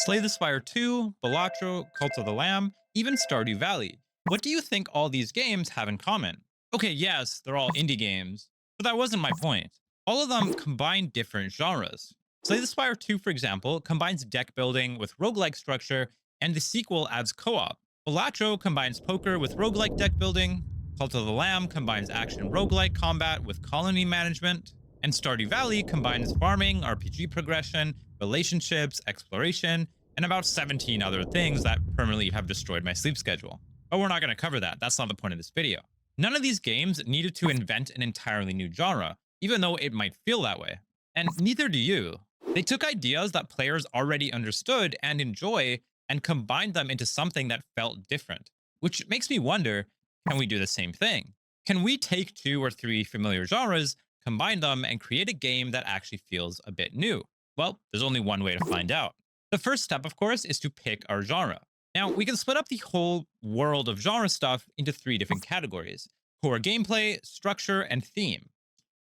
Slay the Spire 2, Balatro, Cult of the Lamb, even Stardew Valley. What do you think all these games have in common? Okay, yes, they're all indie games, but that wasn't my point. All of them combine different genres. Slay the Spire 2, for example, combines deck building with roguelike structure, and the sequel adds co op. Balatro combines poker with roguelike deck building, Cult of the Lamb combines action roguelike combat with colony management, and Stardew Valley combines farming, RPG progression, relationships, exploration, and about 17 other things that permanently have destroyed my sleep schedule. But we're not going to cover that. That's not the point of this video. None of these games needed to invent an entirely new genre, even though it might feel that way. And neither do you. They took ideas that players already understood and enjoy and combined them into something that felt different. Which makes me wonder, can we do the same thing? Can we take two or three familiar genres, combine them, and create a game that actually feels a bit new? Well, there's only one way to find out. The first step, of course, is to pick our genre. Now, we can split up the whole world of genre stuff into three different categories: core gameplay, structure, and theme.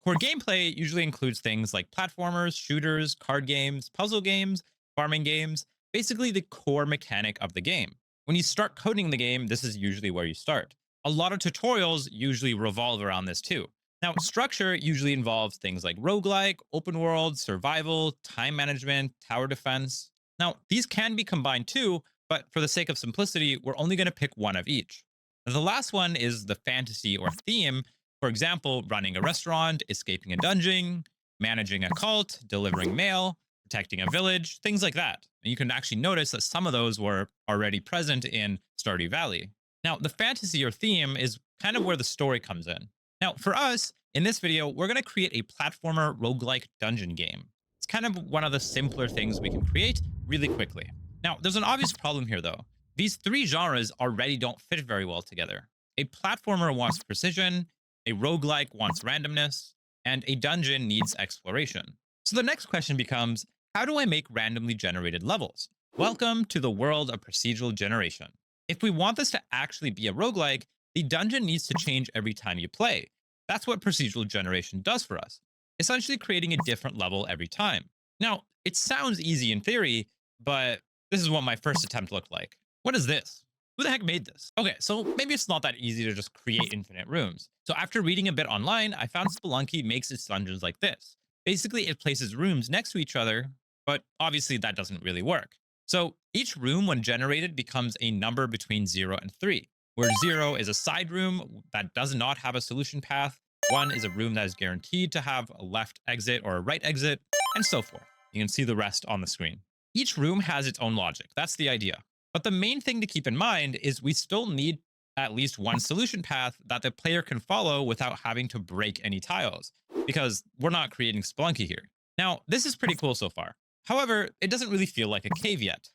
Core gameplay usually includes things like platformers, shooters, card games, puzzle games, farming games, basically the core mechanic of the game. When you start coding the game, this is usually where you start. A lot of tutorials usually revolve around this too. Now, structure usually involves things like roguelike, open world, survival, time management, tower defense. Now, these can be combined too, but for the sake of simplicity, we're only going to pick one of each. The last one is the fantasy or theme. For example, running a restaurant, escaping a dungeon, managing a cult, delivering mail, protecting a village, things like that. And you can actually notice that some of those were already present in Stardew Valley. Now, the fantasy or theme is kind of where the story comes in. Now, for us, in this video, we're going to create a platformer roguelike dungeon game. It's kind of one of the simpler things we can create really quickly. Now, there's an obvious problem here, though. These three genres already don't fit very well together. A platformer wants precision, a roguelike wants randomness, and a dungeon needs exploration. So the next question becomes, how do I make randomly generated levels? Welcome to the world of procedural generation. If we want this to actually be a roguelike, the dungeon needs to change every time you play. That's what procedural generation does for us, essentially creating a different level every time. Now, it sounds easy in theory, but this is what my first attempt looked like. What is this? Who the heck made this? Okay, so maybe it's not that easy to just create infinite rooms. So after reading a bit online, I found Spelunky makes its dungeons like this. Basically, it places rooms next to each other, but obviously that doesn't really work. So each room, when generated, becomes a number between 0 and 3, where 0 is a side room that does not have a solution path, 1 is a room that is guaranteed to have a left exit or a right exit, and so forth. You can see the rest on the screen. Each room has its own logic. That's the idea. But the main thing to keep in mind is we still need at least one solution path that the player can follow without having to break any tiles, because we're not creating Spelunky here. Now, this is pretty cool so far. However, it doesn't really feel like a cave yet.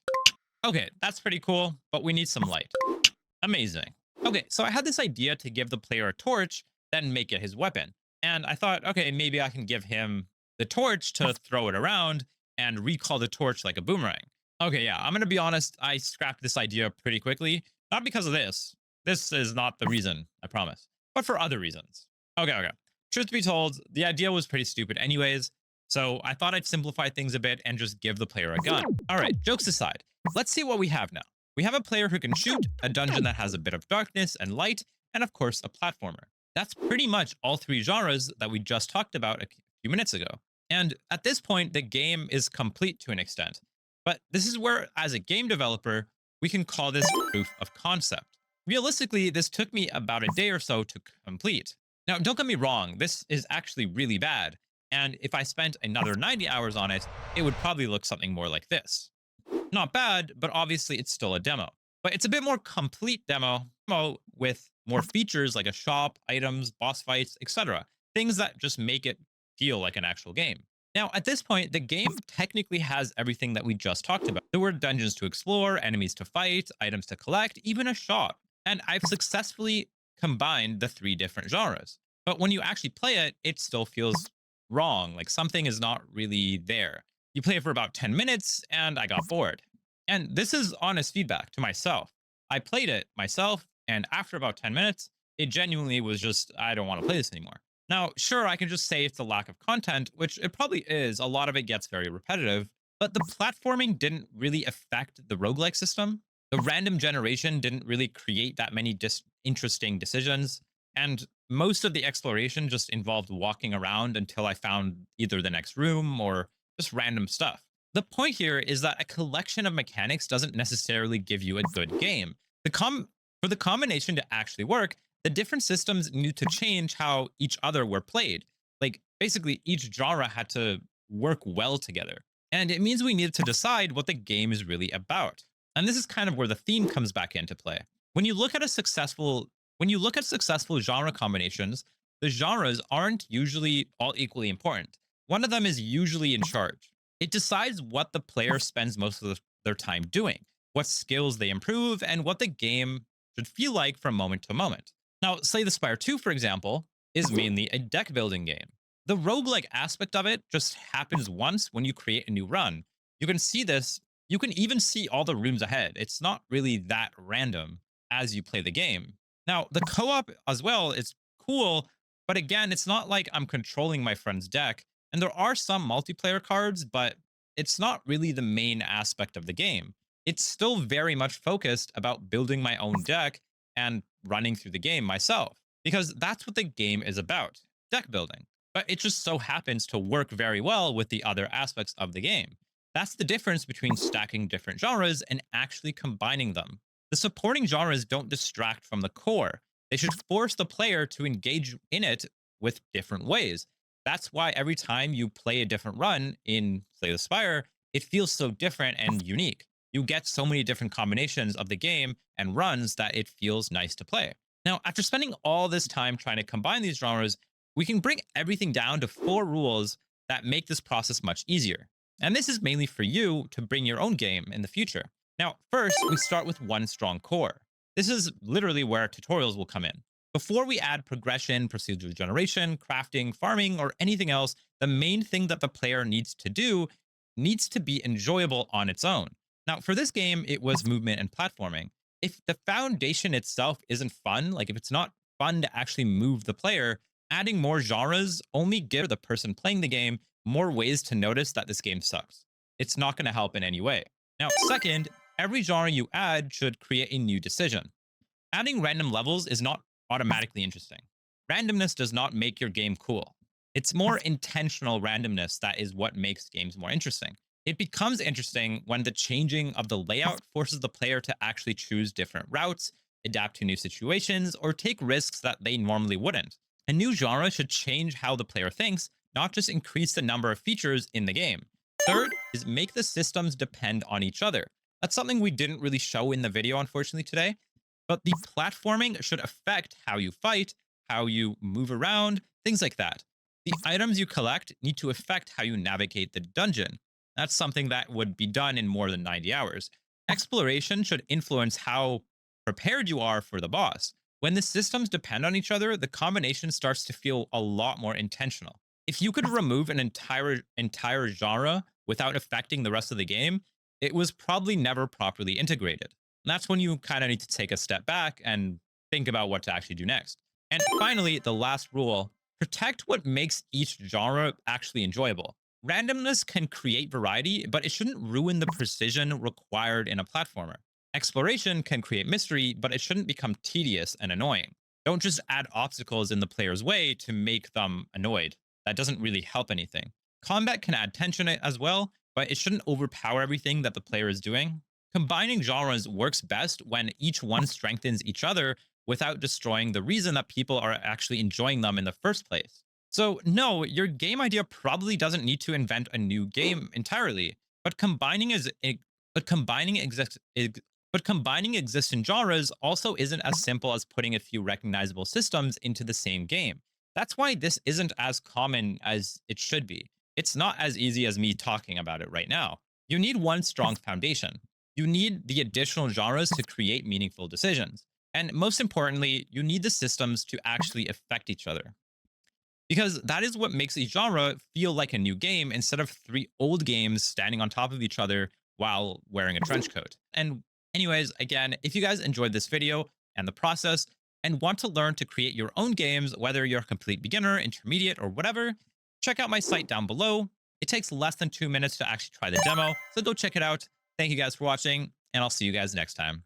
Okay, that's pretty cool, but we need some light. Amazing. Okay, so I had this idea to give the player a torch, then make it his weapon. And I thought, okay, maybe I can give him the torch to throw it around and recall the torch like a boomerang. Okay, yeah, I'm going to be honest, I scrapped this idea pretty quickly. Not because of this. This is not the reason, I promise. But for other reasons. Okay. Truth be told, the idea was pretty stupid anyways, so I thought I'd simplify things a bit and just give the player a gun. Alright, jokes aside, let's see what we have now. We have a player who can shoot, a dungeon that has a bit of darkness and light, and of course a platformer. That's pretty much all three genres that we just talked about a few minutes ago. And at this point, the game is complete to an extent. But this is where, as a game developer, we can call this proof of concept. Realistically, this took me about a day or so to complete. Now, don't get me wrong, this is actually really bad. And if I spent another 90 hours on it, it would probably look something more like this. Not bad, but obviously it's still a demo. But it's a bit more complete demo with more features like a shop, items, boss fights, etc. Things that just make it feel like an actual game. Now, at this point, the game technically has everything that we just talked about. There were dungeons to explore, enemies to fight, items to collect, even a shop. And I've successfully combined the three different genres. But when you actually play it, it still feels wrong, like something is not really there. You play it for about 10 minutes, and I got bored. And this is honest feedback to myself. I played it myself, and after about 10 minutes, it genuinely was just, I don't want to play this anymore. Now, sure, I can just say it's a lack of content, which it probably is. A lot of it gets very repetitive, But the platforming didn't really affect the roguelike system. The random generation didn't really create that many interesting decisions. And most of the exploration just involved walking around until I found either the next room or just random stuff. The point here is that a collection of mechanics doesn't necessarily give you a good game. For the combination to actually work, the different systems need to change how each other were played. Like basically each genre had to work well together. And it means we need to decide what the game is really about. And this is kind of where the theme comes back into play. When you look at a successful when you look at successful genre combinations, the genres aren't usually all equally important. One of them is usually in charge. It decides what the player spends most of their time doing, what skills they improve, and what the game should feel like from moment to moment. Now, say the Spire 2, for example, is mainly a deck building game. The roguelike aspect of it just happens once when you create a new run. You can see this, you can even see all the rooms ahead. It's not really that random as you play the game. Now, the co op as well is cool, but again, it's not like I'm controlling my friend's deck. And there are some multiplayer cards, but it's not really the main aspect of the game. It's still very much focused about building my own deck and running through the game myself, because that's what the game is about, deck building. But it just so happens to work very well with the other aspects of the game. That's the difference between stacking different genres and actually combining them. The supporting genres don't distract from the core. They should force the player to engage in it with different ways. That's why every time you play a different run in, say, the Spire, it feels so different and unique. You get so many different combinations of the game and runs that it feels nice to play. Now, after spending all this time trying to combine these genres, we can bring everything down to 4 rules that make this process much easier. And this is mainly for you to bring your own game in the future. Now, first, we start with one strong core. This is literally where tutorials will come in. Before we add progression, procedural generation, crafting, farming, or anything else, the main thing that the player needs to do needs to be enjoyable on its own. Now, for this game, it was movement and platforming. If the foundation itself isn't fun, like if it's not fun to actually move the player, adding more genres only give the person playing the game more ways to notice that this game sucks. It's not going to help in any way. Now, second, every genre you add should create a new decision. Adding random levels is not automatically interesting. Randomness does not make your game cool. It's more intentional randomness that is what makes games more interesting. It becomes interesting when the changing of the layout forces the player to actually choose different routes, adapt to new situations, or take risks that they normally wouldn't. A new genre should change how the player thinks, not just increase the number of features in the game. Third is make the systems depend on each other. That's something we didn't really show in the video, unfortunately, today. But the platforming should affect how you fight, how you move around, things like that. The items you collect need to affect how you navigate the dungeon. That's something that would be done in more than 90 hours. Exploration should influence how prepared you are for the boss. When the systems depend on each other, the combination starts to feel a lot more intentional. If you could remove an entire genre without affecting the rest of the game, it was probably never properly integrated. And that's when you kind of need to take a step back and think about what to actually do next. And finally, the last rule, protect what makes each genre actually enjoyable. Randomness can create variety, but it shouldn't ruin the precision required in a platformer. Exploration can create mystery, but it shouldn't become tedious and annoying. Don't just add obstacles in the player's way to make them annoyed. That doesn't really help anything. Combat can add tension as well, but it shouldn't overpower everything that the player is doing. Combining genres works best when each one strengthens each other without destroying the reason that people are actually enjoying them in the first place. So, no, your game idea probably doesn't need to invent a new game entirely, but combining existing genres also isn't as simple as putting a few recognizable systems into the same game. That's why this isn't as common as it should be. It's not as easy as me talking about it right now. You need one strong foundation. You need the additional genres to create meaningful decisions. And most importantly, you need the systems to actually affect each other. Because that is what makes a genre feel like a new game instead of 3 old games standing on top of each other while wearing a trench coat. And anyways, again, if you guys enjoyed this video and the process and want to learn to create your own games, whether you're a complete beginner, intermediate, or whatever, check out my site down below. It takes less than 2 minutes to actually try the demo, so go check it out. Thank you guys for watching, and I'll see you guys next time.